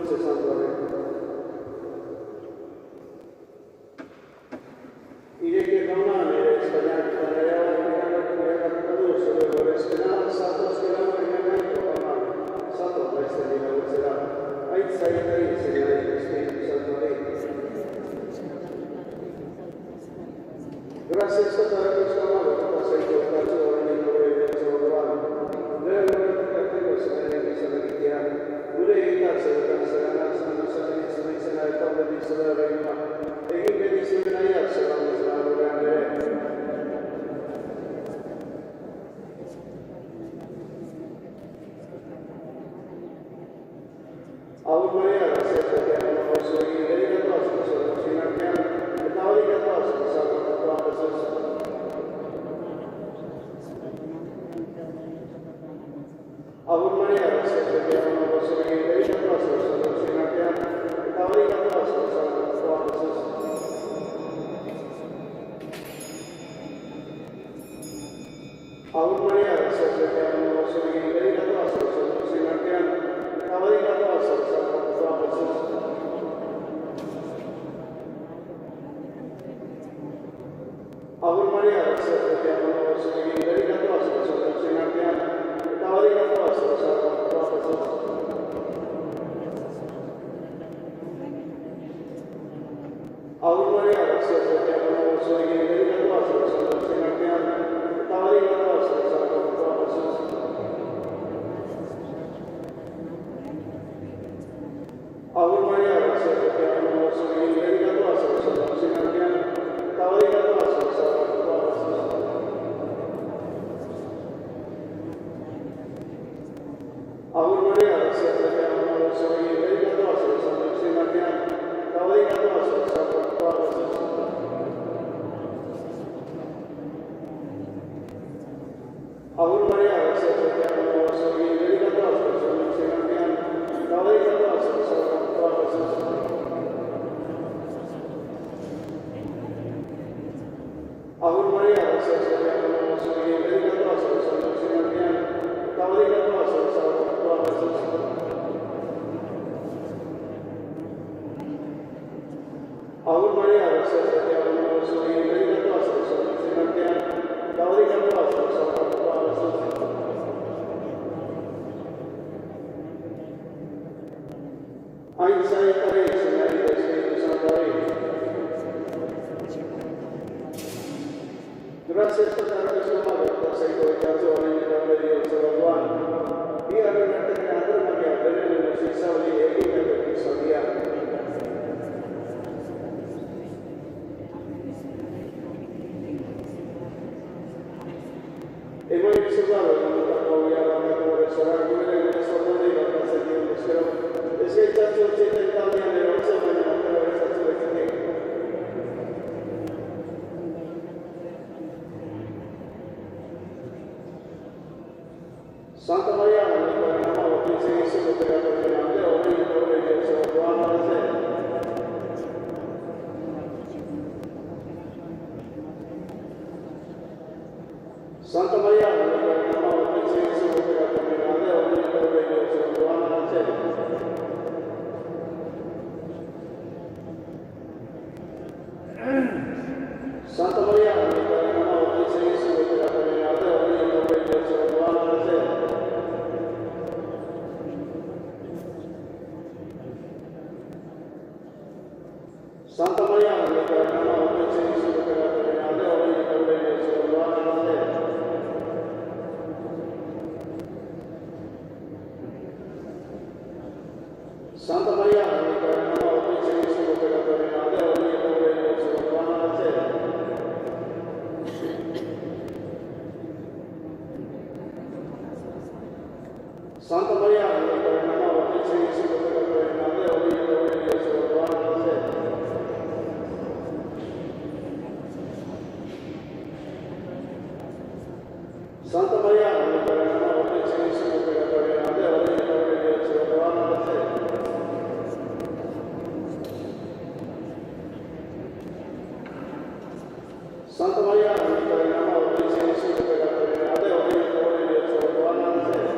Dulce Santo Rey. Y de que Ramán eres Cañar, Canayaba, Caduce, luego Respenal, Santos, que la Cañar, Ramán, Santo, Maestra de la Dulcera, ahí está ahí, Señor, el Espíritu Santo Rey. Gracias a todos, amado, por hacer tu caso, en el nombre de Dios, Luego, que se me dice la cristiana, Ureta, se lo cancelará, se me dice la etapa de la reina, e in benedizione a se la nostra grande. Aún María, la sesta che hanno posto in verità nostra, sono fino a che hanno, e la unica cosa che salva la tua persona. Aún María, la sesta che hanno posto in verità nostra, sono fino a che hanno, e la unica cosa che salva la tua persona. Aún María, la sesta che hanno posto in verità nostra, sono fino a che hanno, e la unica cosa che salva la tua persona. Aún María, la sesta che hanno posto in verità nostra, sono fino a che hanno, e la unica cosa che salva la tua persona. Aún María, la sesta che hanno posto in verità nostra, sono fino a che hanno, e la unica cosa che salva la tua persona. Aún María, la sesta che hanno posto in verità nostra, sono fino a che hanno, e la unica cosa che salva la tua persona. Aún María, la sesta che hanno posto in verità nostra, sono fino a che hanno, e la unica cosa che salva la tua persona. Aún María, la sesta che hanno posto in verità nostra, sono fino a che hanno, e la unica cosa che salva la tua persona. Aún María, la sesta che hanno posto in verità nostra, sono fino a che hanno, e la unica cosa che salva la tua persona. Aún María, la sesta che hanno posto in verità nostra, sono fino a che hanno, e la unica cosa che salva la tua persona. Einstein Paris, Señor del Espíritu Santo Rey. Gracias por dar nuestro amor, por seguir el caso en el nombre de Dios, San Juan. Y a ver, la creadora María, veneno de los Isauri, y el de Cristo Diablo. E voi riservate la nostra gloria alla natura, sarà come nel nostro mondo la casa di un Signore. E se il tanto occidentale nella nostra maniera attraverso la sua vita. Santa Maria, la nostra mamma, che sei il suo peccato grande, ora in nome di Dio, San Juan alla sera. Santa Maria, la nostra mamma, che sei il suo peccato grande, ora in nome di Dio, San Juan alla sera. Santa Maria, la nostra mamma, che sei il suo peccato grande, ora in nome di Dio, San Juan alla sera. Santa Maria, la nostra mamma, che sei il suo peccato grande, ora in nome di Dio, San Juan alla sera. Santa Maria, la nostra mamma, che sei il suo peccato grande, ora in nome di Dio, San Juan alla sera. Santa Maria, la nostra mamma, che sei il suo peccato grande, ora in nome di Dio, San Juan alla sera. Santa Maria, la nostra mamma, che sei il suo peccato grande, ora in nome di Dio, San Juan alla sera. Santa Maria, la nostra mamma, che sei il suo peccato grande, ora in nome di Dio, San Juan alla sera.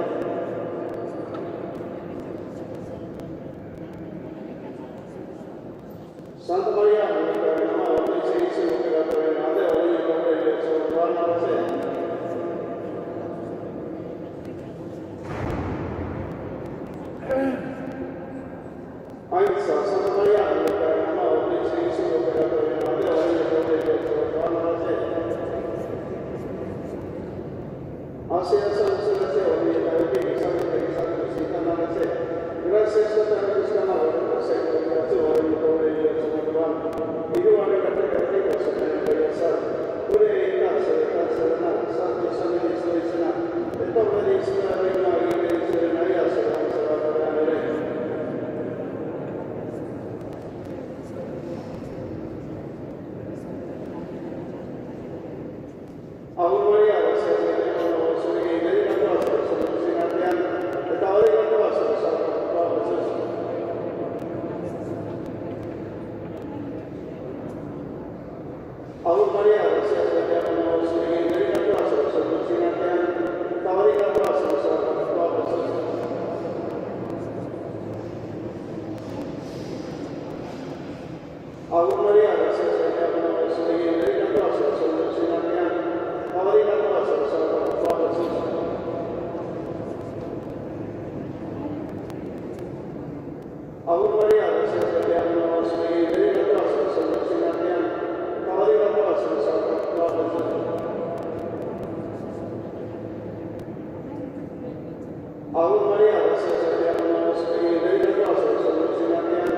Ave Maria, gracia salviamo Spegni, della cosa, sono sinatiani,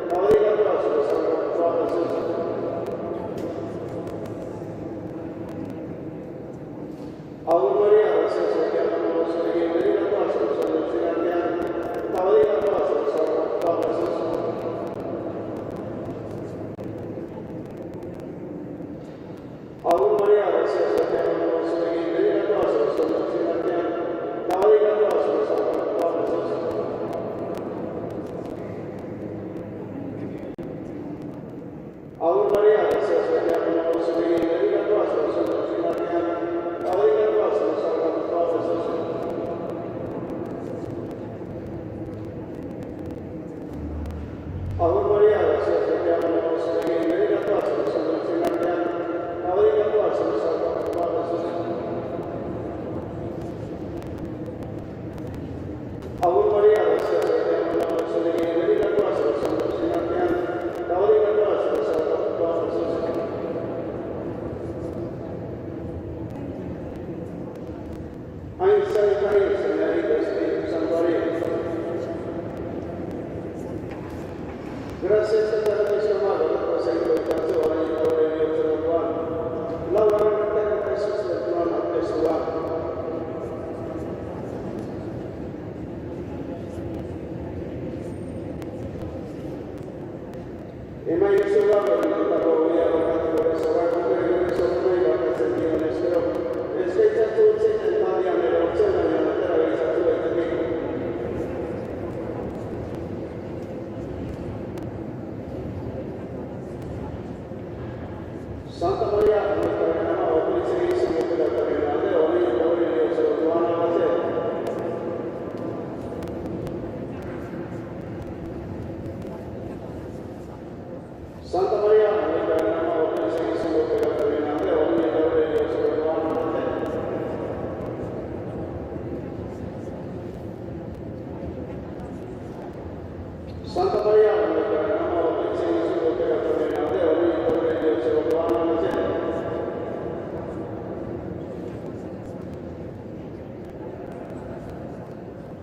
Ave la cosa, sono Padre Gesù. Ave Maria, gracia salviamo Spegni, della cosa, sono sinatiani, Ave la cosa, sono Padre Gesù. Ave Maria, gracia salviamo Spegni, della cosa, sono sinatiani, Ave la cosa, sono Padre Gesù. Ave Maria, gracia salviamo Spegni, della cosa, sono sinatiani, Ave la cosa, sono Padre Gesù. Ave Maria, gracia salviamo Spegni, della cosa, sono sinatiani, Ave la cosa, sono Padre Gesù. Ave Maria, gracia salviamo Spegni, della cosa, sono sinatiani, Ave la cosa, sono Padre Gesù. Einstein, Maria, Spirito Santo Gracias a la Madre, la cosa in cui tanto ogni ore di otto anni. Lavorare per Gesù del trono a questo anno. E mai io sono lato di tutta la via, ho fatto questo anno, per sono noi la casa di Onestero. E spetta tutti i tanti anni la opzione di una terra di Santo e di Santa Maria, noi torniamo a Cristo, che la terminale, ogni ore di otto anni alla sera. Santa Maria, noi torniamo a Cristo, che la terminale, ogni ore di otto anni alla sera. Santa Maria, noi torniamo a Cristo, che la terminale, ogni ore di otto anni alla sera.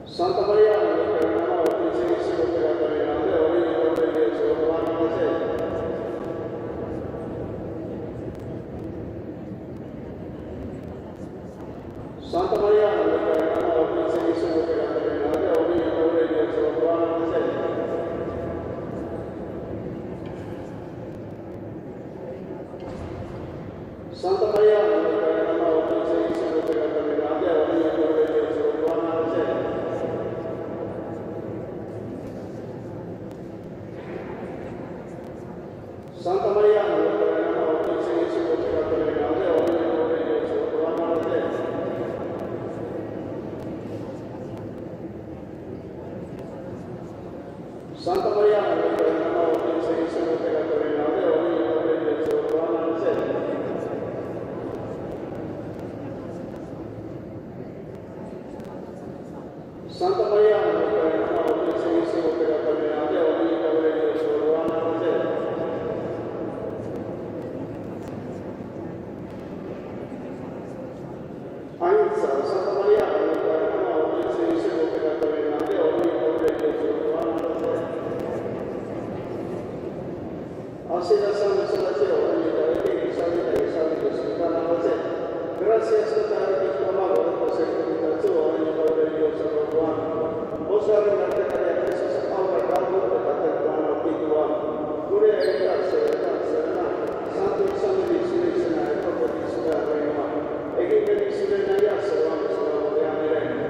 Santa Maria, noi torniamo a Cristo, che la terminale, ogni ore di otto anni alla sera. Santa Maria, noi torniamo a Cristo, che la terminale, ogni ore di otto anni alla sera. Santa Maria, noi torniamo a Cristo, che la terminale, ogni ore di otto anni alla sera. Santa Maria, noi torniamo a Cristo, che la terminale, ogni ore di otto anni alla sera. Santa Maria, noi torniamo a Cristo, che la terminale, ogni ore di otto anni alla sera. Santa Maria, noi torniamo a Cristo, che la terminale, ogni ore di otto anni alla sera. Santa Maria, noi torniamo a Cristo, che la terminale, ogni ore di otto anni alla sera. Así la salvación, ogni ore di salita e salita sultana alla sera. Grazie a stare di tua madre, per seguire ogni ore di otto anni. Osare la terra di Cristo, ahora dando per la terra spirituale. Pure aiutarsi, Santo il sangue di Sirena e proprio di Sudare e che per il Sirena essere quando sono le amirene.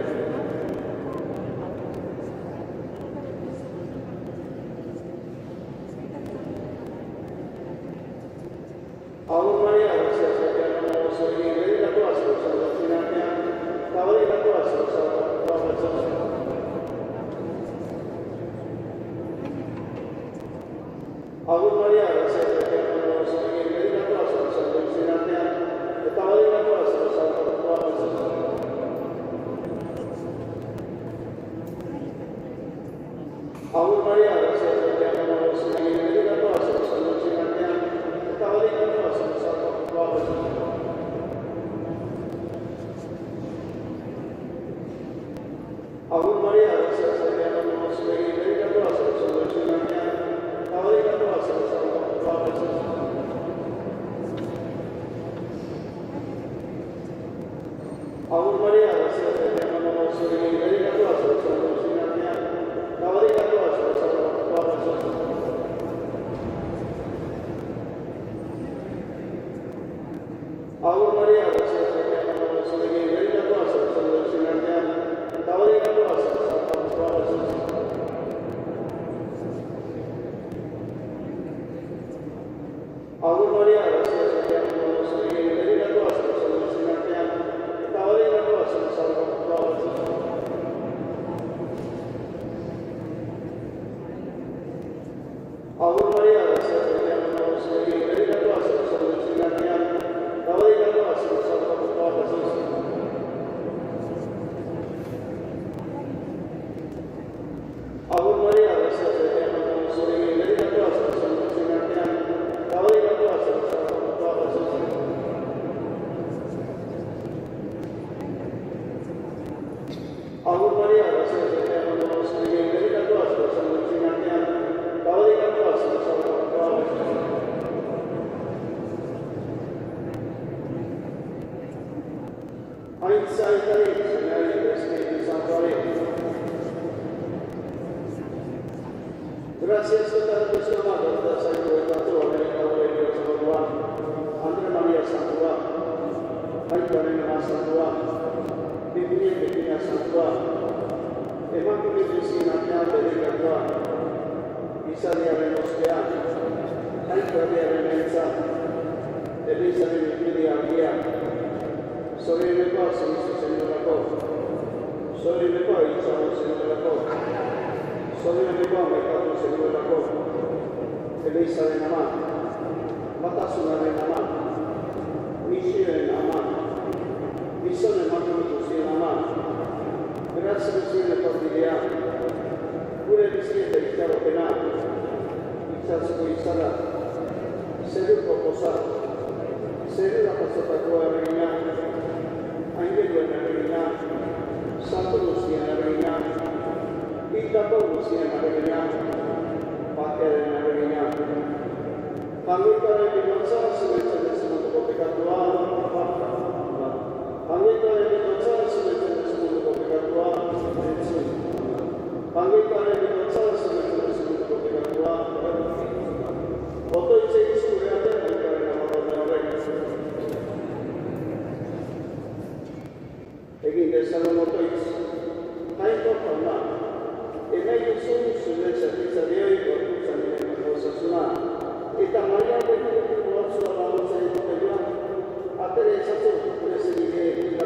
Ave Maria, gracia salviamo Spegni, della cosa, sono sinatiani, Ave la cosa, sono Padre Gesù. Ave Maria, gracia salviamo Spegni, della cosa, sono sinatiani, Ave la cosa, sono Padre Gesù. Ave Maria, gracia salviamo Spegni, della cosa, sono sinatiani, Ave la cosa, sono Padre Gesù. Gracias a Dios amado, das a Ecuador, Dios Salvador, André María Santua, Ayudarena Santua, Biblia Pequeña Santua, Evangelio de Sinatía de Cantua, Isalia de Mosquea, Ayudaria de Mensa, Elisa de Vigilia Guía, Sobre el paso, Señor la Copa, Sobre el país, Señor la Copa. Sobre el legame fatto seguire la cosa, Elisa de Namán, Matasuna de Namán, Michele de Namán, Misone Magnus de Namán, grazie al Signore Cordigliano, pure il Signore del Chiaro Penale, il Sasco di Sarà, Serio Proposato, Serio la passata tua regnante, Angelo nella regnante, Santo Lucia nella regnante, Ita Paulus yang ada pakai yang ada kami kalau di masa sebenarnya semua ketika Tuhan kami kalau di masa sebenarnya semua ketika Tuhan kami kalau di masa sebenarnya semua ketika Tuhan foto itu sudah ada kalau nama orang lagi desa foto itu hai kok pernah e meglio sono sulle certezze di oggi per usare le cose suonate e da Maria del Dio sulla base di Dio a te le sacre di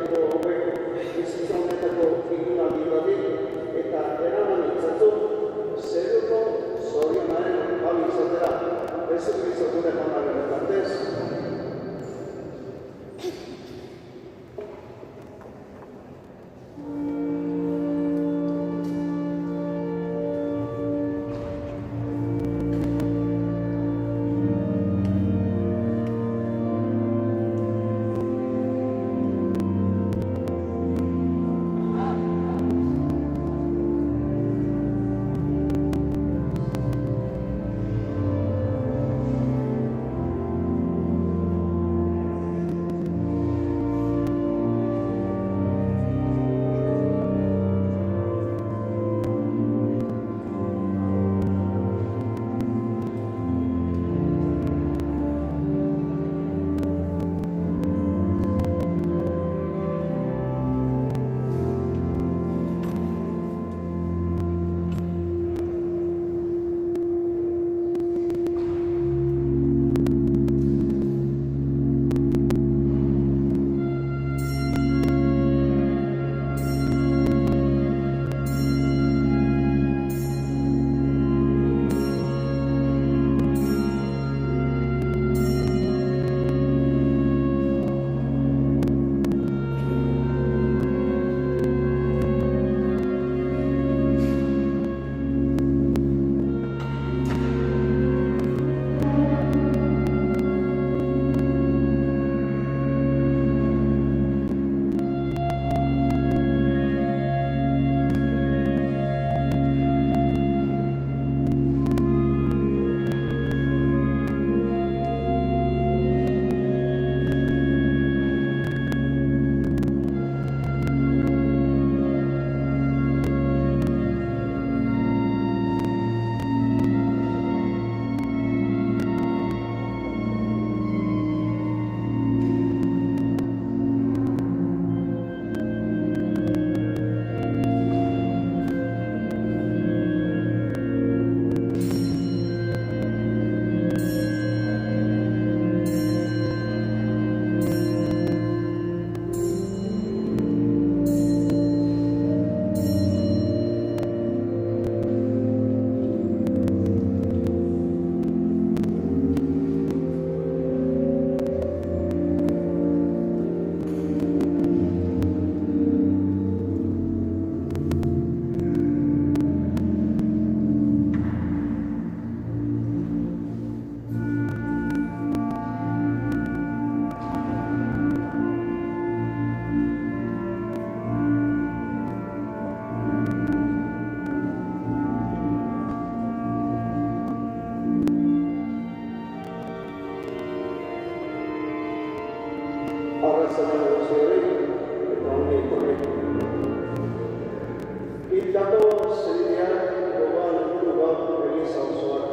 Invitatu sediak gogoan helburu gaur Eliza osoak.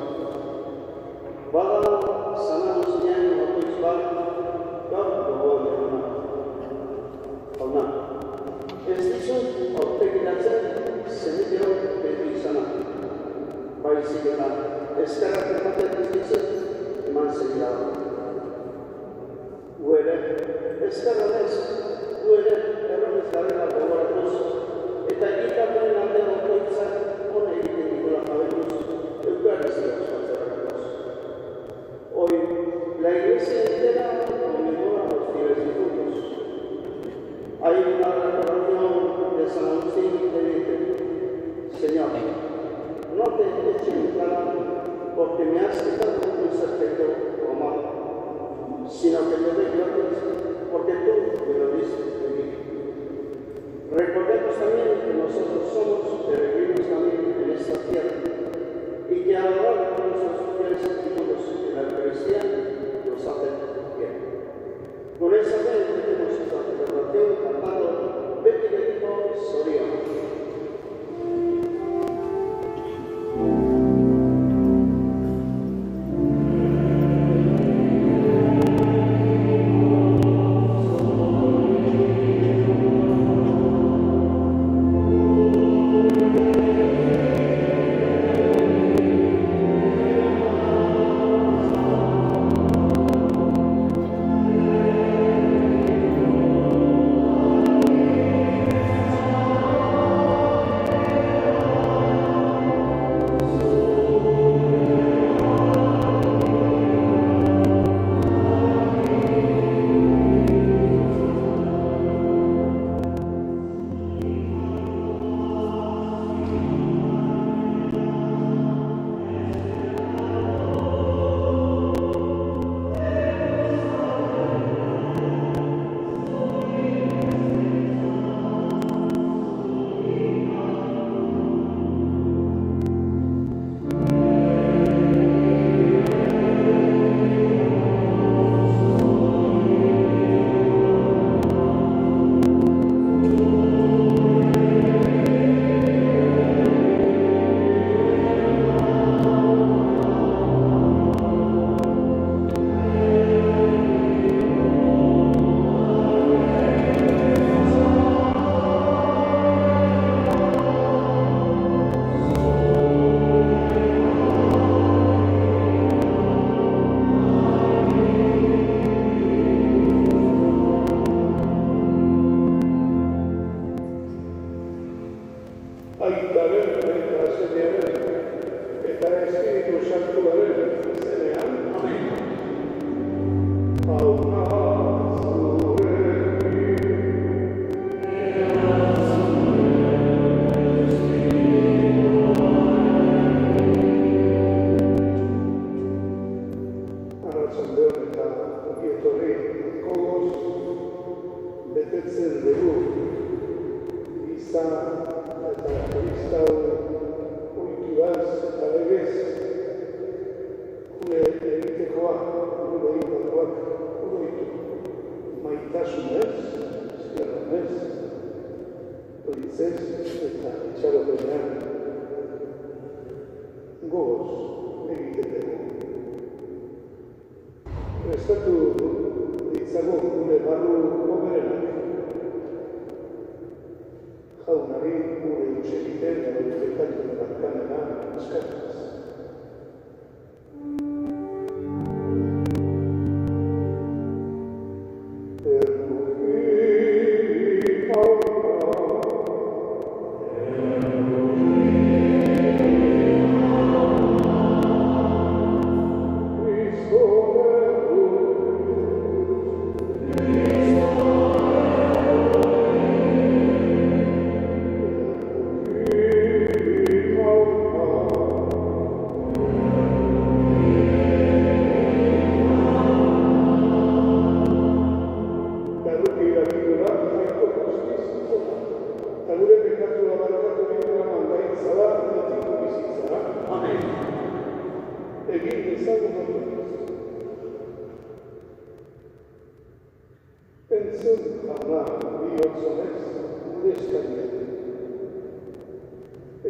Bada sanan zinen bakoitz bat gaur gogoan duguna. Jauna, ez dizut aurpegiratzen zeniteok beti izana. Baizik eta eskerrak ematen ez dizut eman zegira. Gu ere, eskerranez, gu ere erronez garela gogoratuz, eta egitaren alde bakoitzak hona egiten dugula jabetuz, eukarizia ospatzerakoz. Hoy, la Iglesia entera conmemora los fieles difuntos. Hay una recordación de San Agustín que dice: Señor, no te eches en cara porque me has quitado un ser querido o amado, sino que te doy gracias porque tú me lo diste de mí. Recordemos también que nosotros somos peregrinos también en esta tierra y que a lo largo de nuestros fieles activos en la Eucaristía nos hacen bien. Con esa fe tenemos esta celebración cantando Beti Betiko Zorion.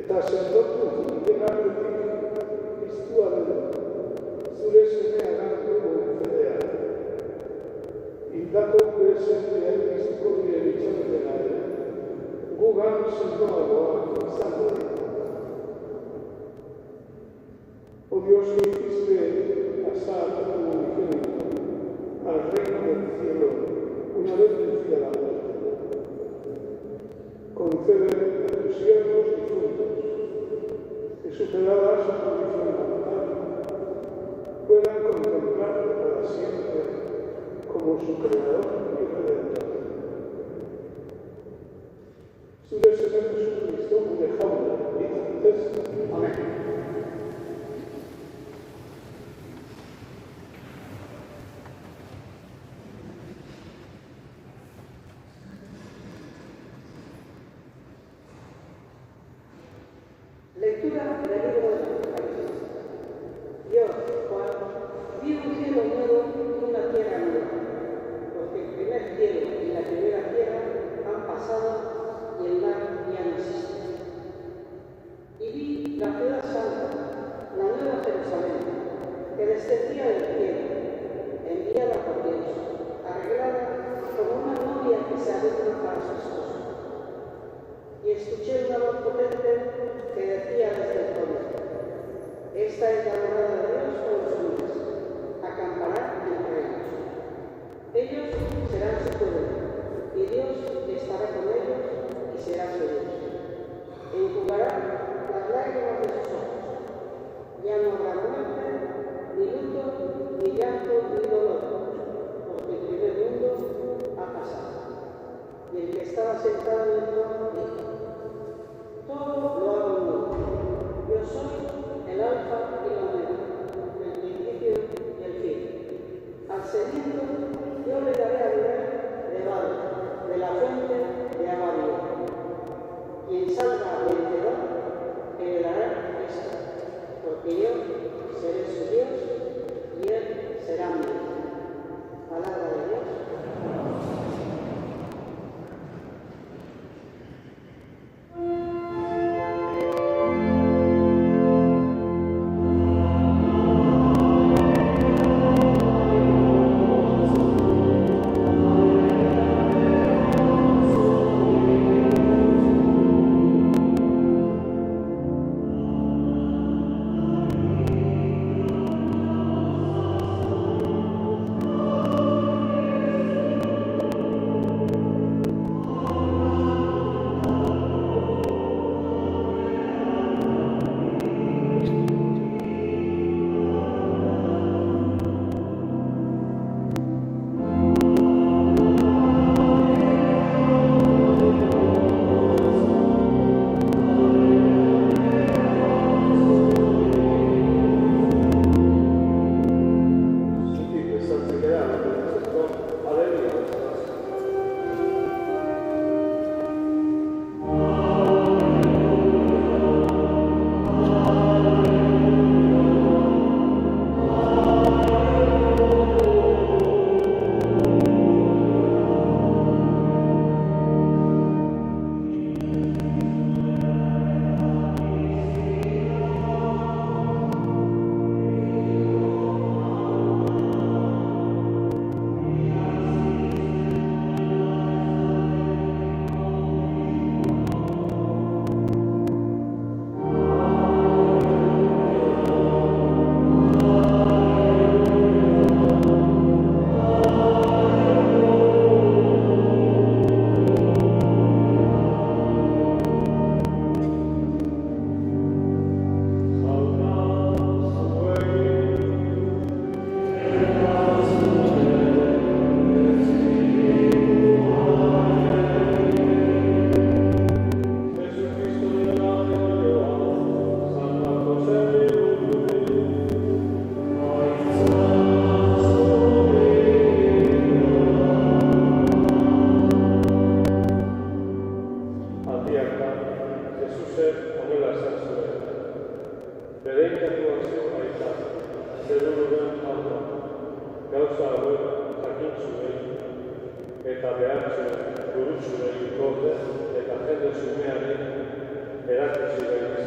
Eta sendotu ikenarretik piztua dugu, zure semea gantu fedea. Indako gure sendeak piztuko dire bitxonetena ere, gugan sendoagoak izango dira. Oh Dios, que hiciste pasar a tu unigénito al reino del cielo una vez vencida la muerte, concede a tus siervos difuntos que superada su condición mortal puedan contemplarte para siempre como su creador y redentor. Su Señor Jesucristo, un ejemplo, dice amén. Lectura del libro de Apocalipsis. Dios, Juan, vi un cielo nuevo y una tierra nueva, porque el primer cielo y la primera tierra han pasado y el mar ya no existe. Y vi la ciudad santa, la nueva Jerusalén, que descendía del cielo, enviada por Dios, arreglada como una novia que se alegra para su esposo. Y escuché una voz potente que decía desde el trono: esta es la morada de Dios con los hombres, acampará entre ellos. Ellos serán su pueblo, y Dios estará con ellos y será su Dios. Enjugará las lágrimas de sus ojos. Ya no habrá muerte, ni luto, ni llanto, ni dolor, porque el primer mundo ha pasado. Y el que estaba sentado en el trono dijo: todo lo hago nuevo. Yo soy el alfa y la omega, el principio y el fin. Al sediento yo le daré a beber de balde, de la fuente de agua viva. Quien salga vencedor heredará esto, porque yo seré su Dios y él será mi Dios. Palabra de Dios. gauza hauek jakin zuen, eta behartzen burutsuei gorde eta jende zumeari erakutsi behar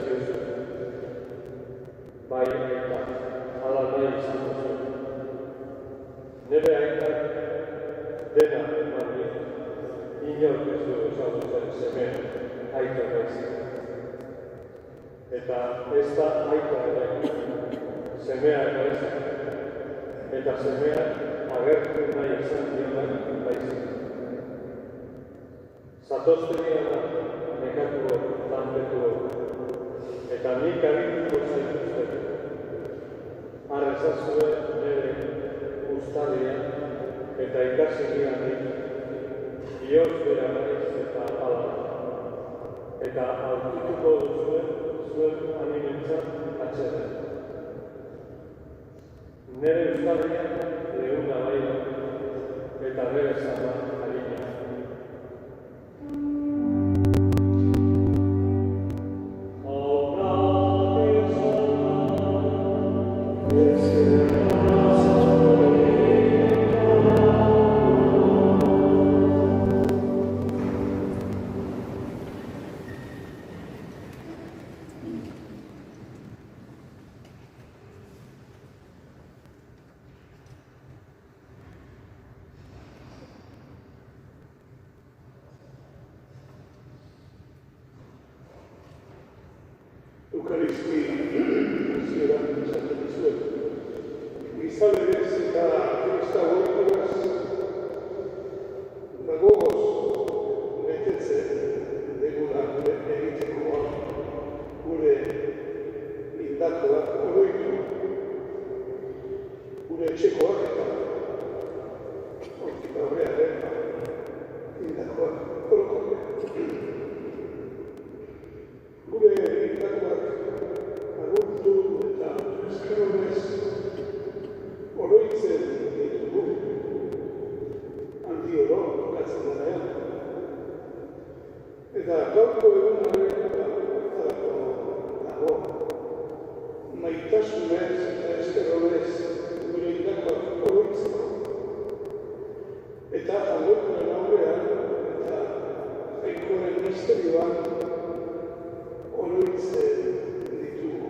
eta ez da aita ere, semea ez, eta semea agertu nahi esan dionak baizik. Zatoztegia da, nekatuo, tanpetuo, eta nik agituko zaituzte. Arrezazue nire ustaria, eta ikasi nianik, Dios bera naiz eta ala. Eta aurkituko duzuen, zuen animentzat atxeden. Nere ustaria leuna bai da, eta nere zama harina. Eukaristia, hasieran esaten dizuet. Gizalegez eta kristau ohituraz gogoz betetzen degula egitekoa gure hildakoak oroitu, gure etxekoak eta hortik aurrearen hildakoak orokorrean. Gure hildakoak agurtu eta eskeronez oroitzen ditugu. Handi oro bukatzen denean. Eta gaurko egunaren horretarako dago. Maitasunez eta eskeronez gure hildakoak oroitzeko. Eta jaiokoen aurrean eta jainkoaren misterioan oroitzen ditugu.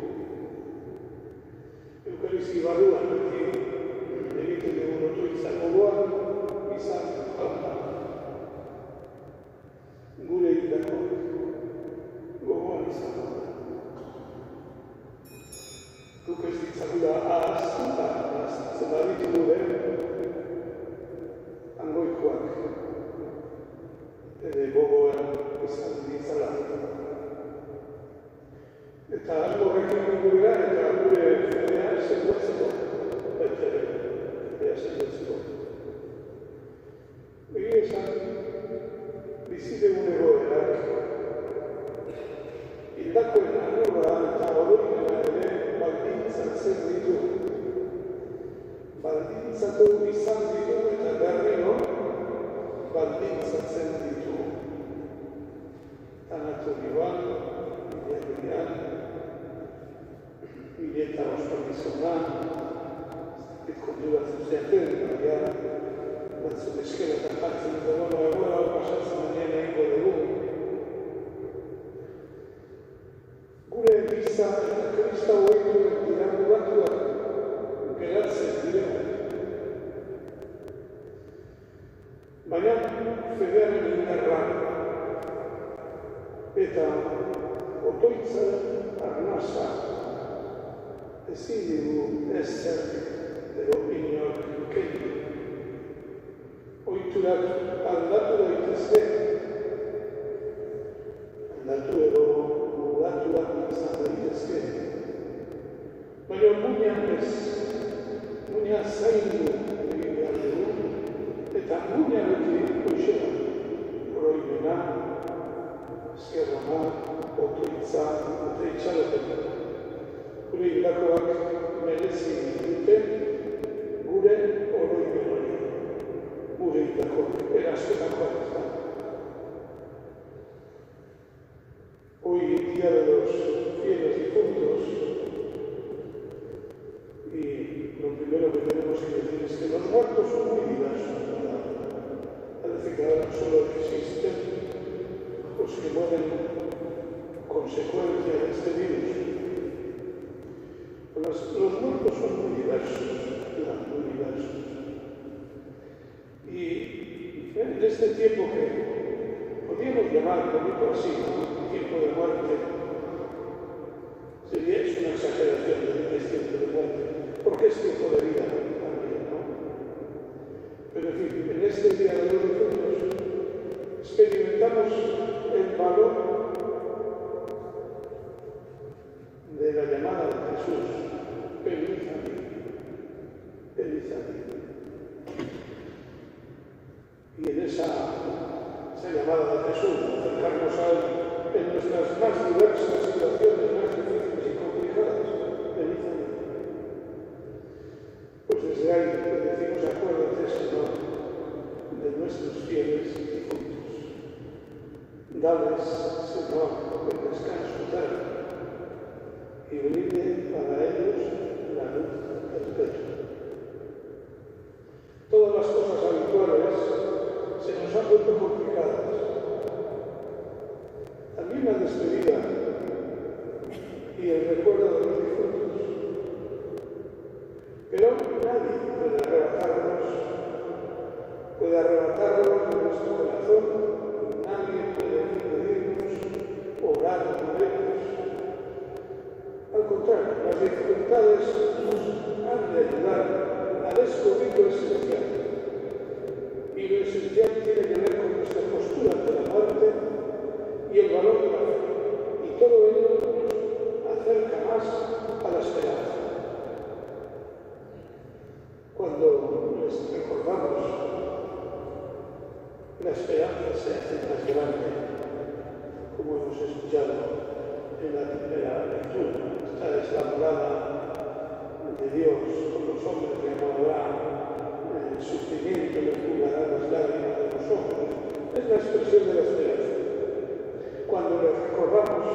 Eukaristi barruan beti egiten dugun otoitzak gogoan izan jauna. Gure hildako gogoan izan jauna. Guk ez ditzakula ahazten da, ahazten baditu gure angoikoak ere gogoan izan ditzala. Eta horrekin gure eta gure fedea sendotzeko, fedea sendotzeko. Egia esan, bizidegun egoerak, hildakoen anurra eta oroimena ere baldintzatzen ditu. Baldintzatu izan ditu eta berriro baldintzatzen ditu. Anatorioan, bidean, Milieta ospakizuna, konturatzen zen, baina batzuk eskeletan jartzen dut, egoera pasatzen denean egingo dugu. Gure giza eta kristau ohituak dira mugatuak geratzen direla. Baina fedearen indarra eta otoitzaren arnasa ezin digu ezer edo inork kendu. Ohiturak aldatu daitezke, aldatu edo mugatuak izan daitezke. Baina muina ez, muina zaindu egin behar dugu, eta muina beti goizera, oroimena, eskerrona, otoitza eta itxaropena. Gure hildakoak merezi dute gure oroimen hori. Gure hildakoak, eraskenakoak ez da. Hoy, Día de los Fieles Difuntos, y lo primero que tenemos que decir es que los muertos son muy diversos, ¿verdad? Parece que ahora solo existen los que mueren consecuencia de este virus. Los muertos son muy diversos, muy diversos. Y en este tiempo que podríamos llamar un poquito así, ¿no? Tiempo de muerte, Jesús, acercarnos a Él en nuestras más diversas situaciones, más difíciles y complicadas. Venid a mí. Pues desde ahí le decimos, acuérdate, Señor, de nuestros fieles difuntos. Dales, Señor, el descanso eterno y brinde para ellos la luz perpetua. Todas las cosas habituales se nos han vuelto complicadas. También la despedida y el recuerdo de los difuntos. Pero nadie puede arrebatarnos de nuestro corazón, nadie puede impedirnos orar por ellos. Al contrario, las dificultades nos han de ayudar a descubrir lo esencial. Y lo esencial tiene que ver con nuestra postura ante la muerte y el valor de la fe. Y todo ello nos acerca más a la esperanza. Cuando les recordamos, la esperanza se hace más grande, como hemos escuchado en la primera lectura. Esta es la morada de Dios con los hombres que no habrá el sufrimiento, le jugará las lágrimas de los ojos. Es la expresión de la esperanza. Cuando le recordamos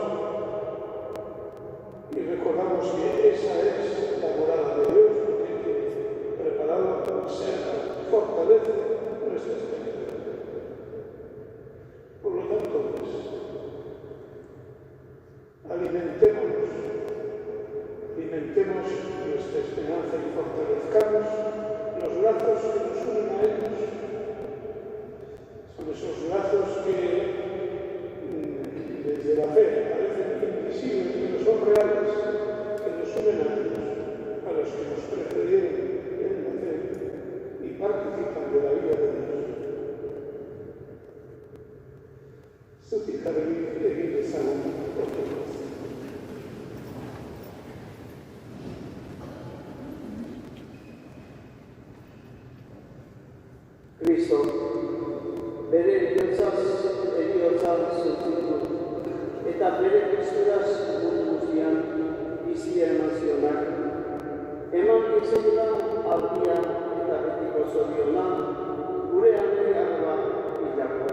y recordamos que esa es la morada de Dios, porque tiene preparado ser fortalece nuestra esperanza. Por lo tanto, pues, alimentemos nuestra esperanza y fortalezcamos los lazos que nos unen a ellos. Son esos lazos que desde la fe parecen invisibles, pero son reales, que nos unen a ellos, a los que nos precedieron en la fe y participan de la vida de Dios. Cristo, bere bihotza zentzitu, eta bere kristuraz mundu guztian bizia eman zionak, eman dizela aldia eta betiko zoriona, gure aldeagoa hilako.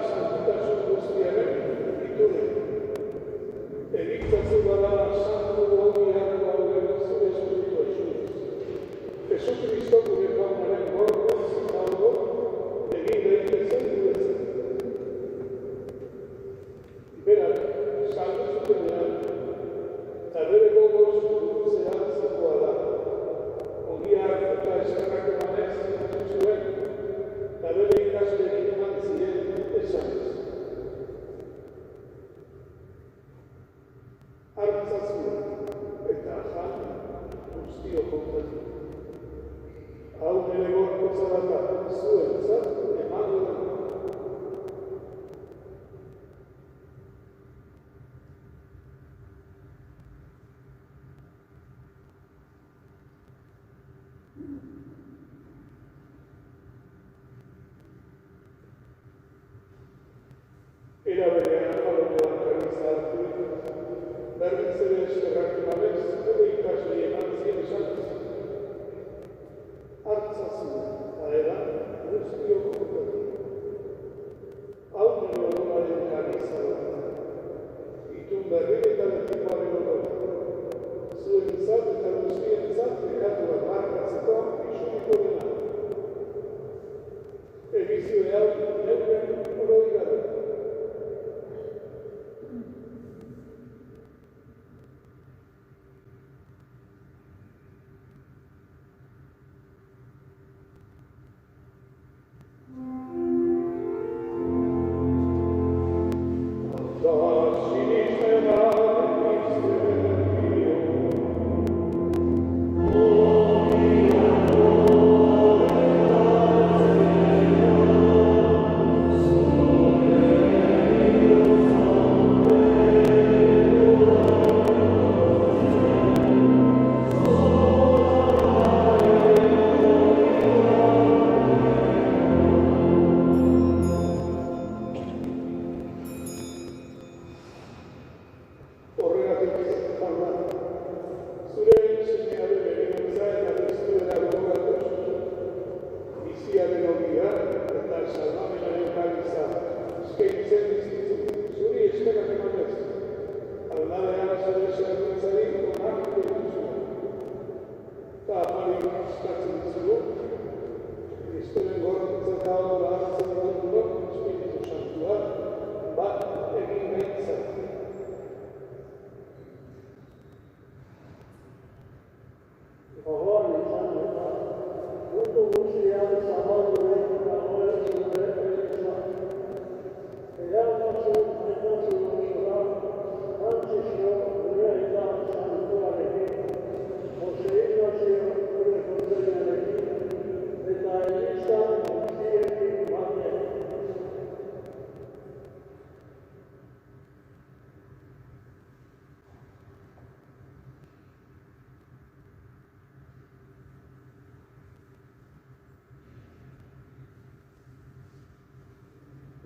santutasun guztiaren itune. Egitzatzu bada santu hobiak gauden zure espiritu esunez. Jesukristo gure jaunaren gorko zitago egin daitezen guretzen. Berak, saldu zutenean, eta bere gogoz gurutzean zegoa da. Ogiak eta eskerrak emanez zuen, eta bere ikaslerik eman ziren esanez. Hartzazu eta jan guztio kontatu. Hau nire gorputza bat zuentzat emango da. Era berean Pabloan kariza hartu ditu, berriz ere eskerrak emanez, bere ikasle eman zien esanez. Hartzazu eta edan guztio kontatu. Hau nire odolaren kariza bat, itun berri eta betikoaren odol. Zuentzat eta guztientzat bekatu bat markatzeko isuriko dena. Edizioe hau neuren oroi gara.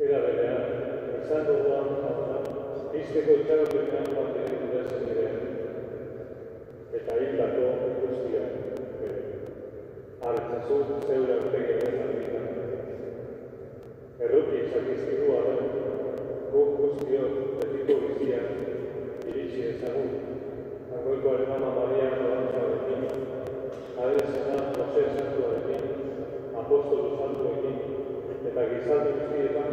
Era berean, izan duguan jauna, izteko itxaropenean bat egin dezen direan, eta hildako guztiak bere. Hartzazu zeure aurtegi bezan ditan. Erruki izakizkidua da, guk guztiok betiko biziak iritsi ezagun, Argoikoaren ama Maria Lorantzarekin, Adresena Jose Santuarekin, Apostolu Santuekin, eta gizalde guztietan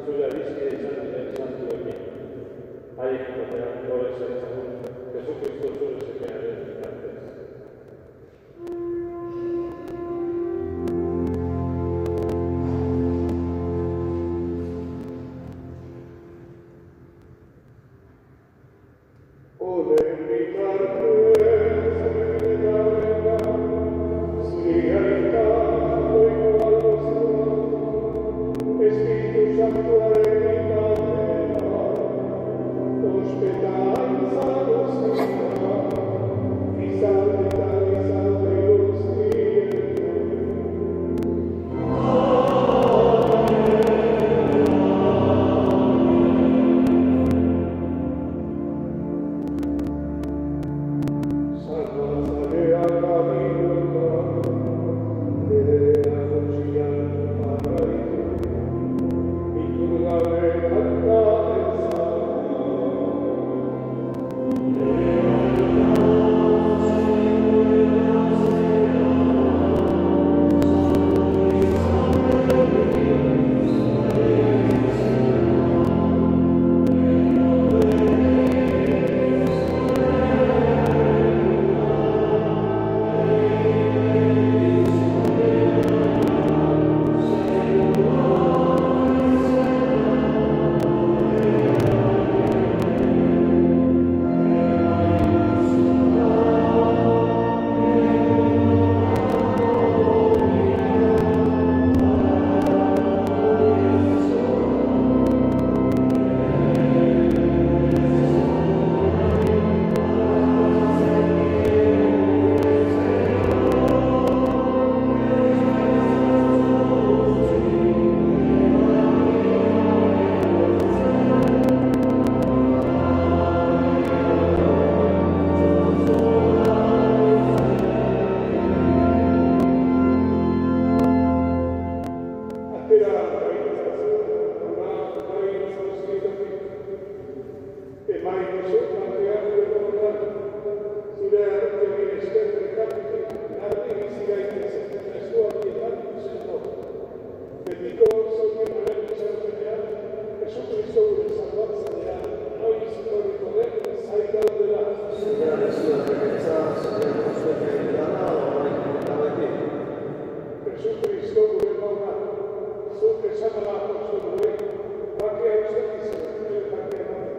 zure arizkide izan diren santuekin. Haiek batean gure zaitzagun, Jesukristo zure zekearen bitartez. Espíritu Santo. Jesu Kristo gure salbatzailea, noiz etorriko den zain daudela. Señor, zure begetza, Señor, zuek dana, orain eta beti. Jesu Kristo gure jauna, zuk esan apostoluei, bakea uzten izan, bakea ematen.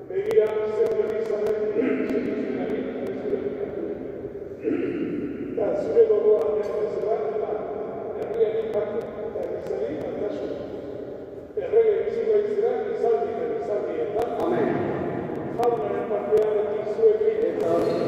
Begira, zer berrizaren, zure eta zure gogoa bezala, herriari batu eta bizari aldasun. Errege biziko izera, izaldietan. Amen. Jaunaren partea beti zuekin. Eta hori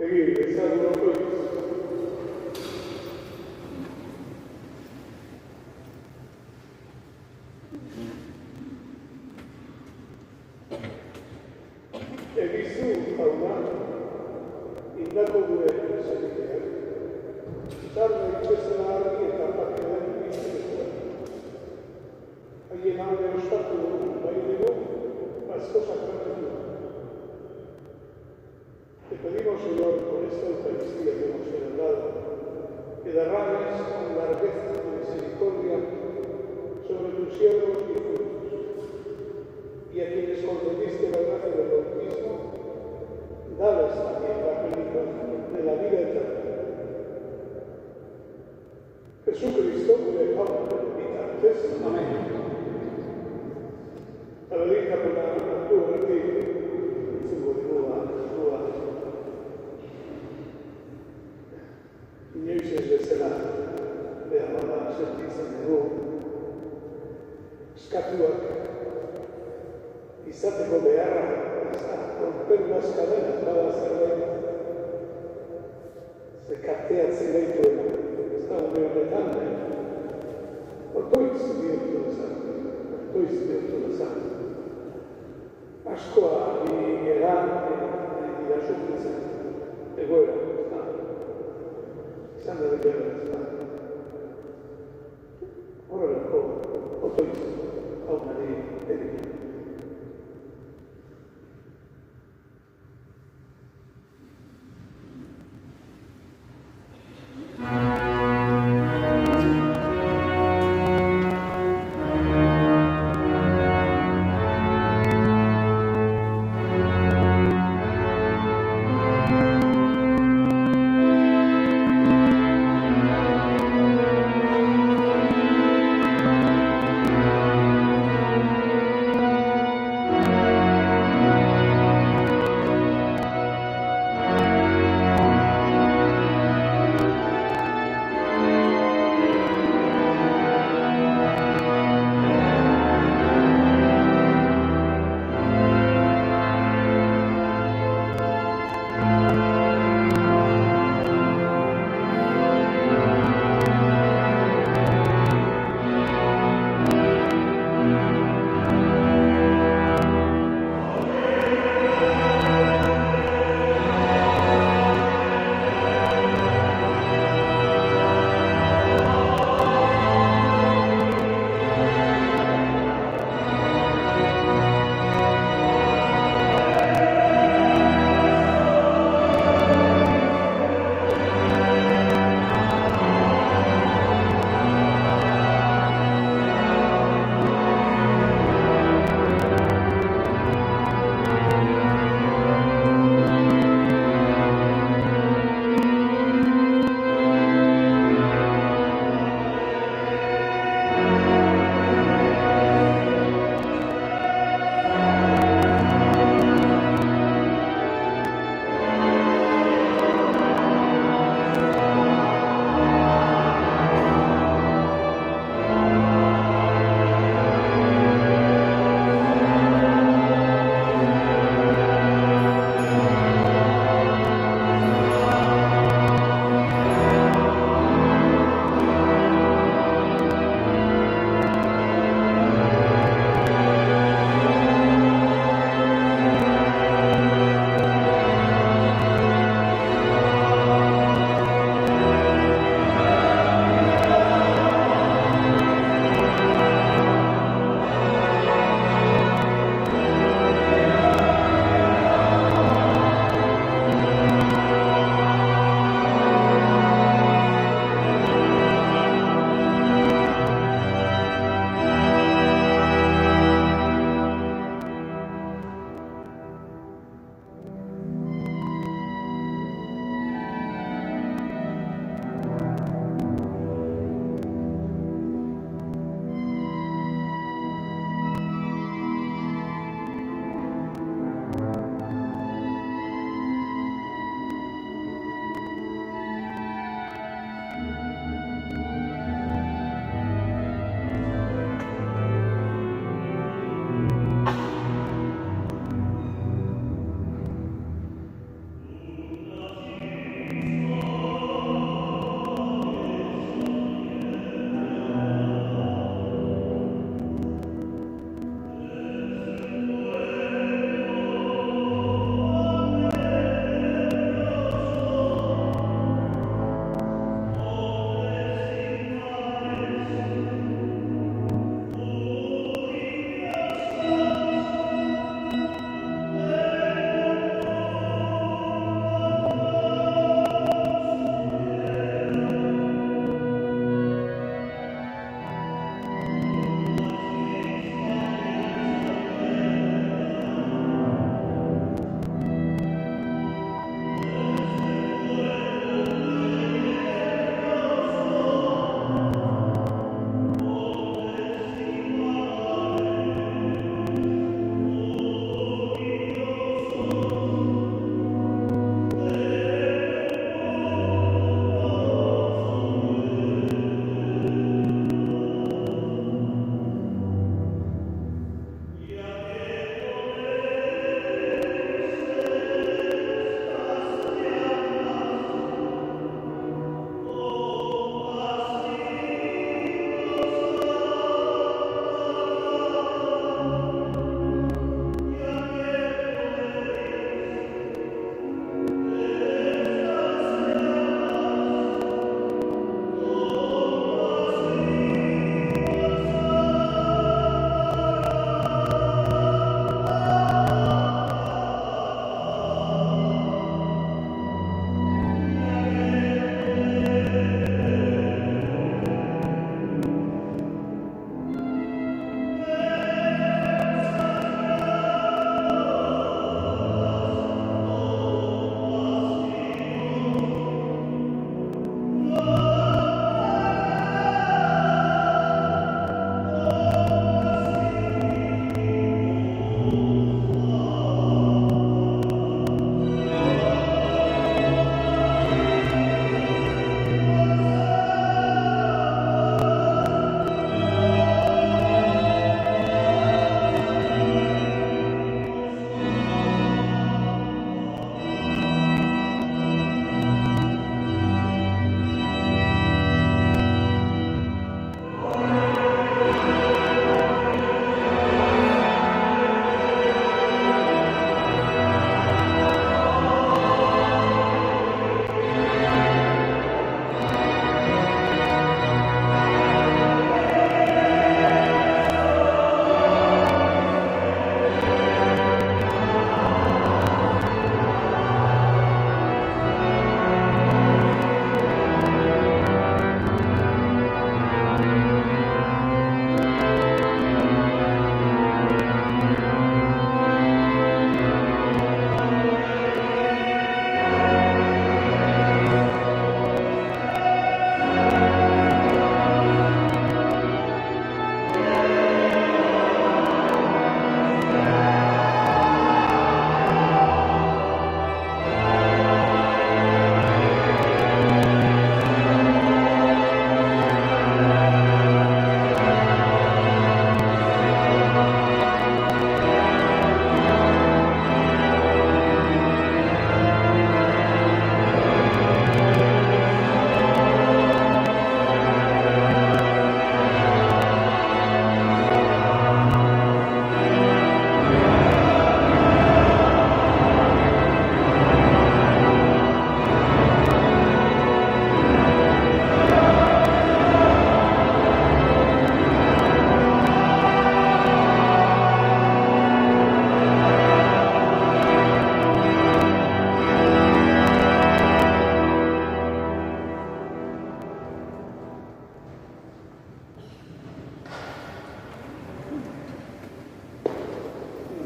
Begi, bezan urokoiz. Egizu, jauna, indako gure zerikeak. Zarra ikbezela argi eta parte den bizitza. Haien alde ostatu dugu, bai dugu, asko sakratu dugu. Te pedimos, Señor, por esta Eucaristía que hemos celebrado, que derrames con largueza y misericordia sobre tus siervos y justos, y a quienes concediste la gracia del bautismo, dales también la plenitud de la vida eterna. Jesucristo, le damos benditas. Amén. A la Virgen por la tua retire, inoiz bezala behar bada sentitzen dugu eskatuak izateko beharra romper unas cadenas bada zerbait zekateatzen gaituena ez da une honetan otoiz bihurtu dezan askoa egan dira sufritzen egoera izan da dira horrelako otoiz haunari erik.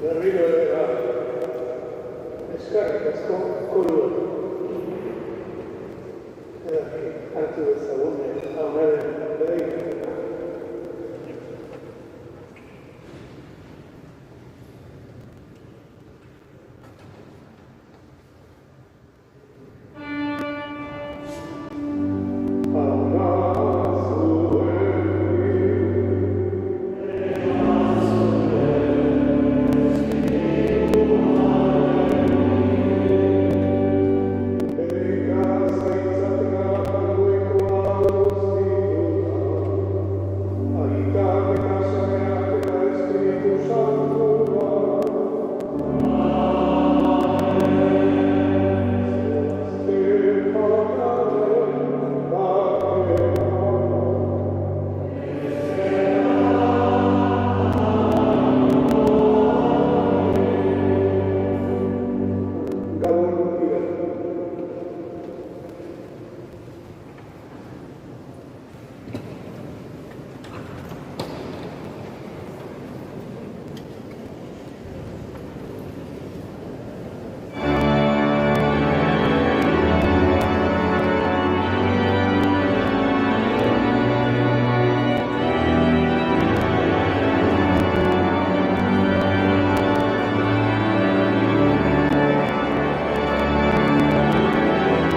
berriro ere eskarrik asko koruak. Hartu dezagun, haunaren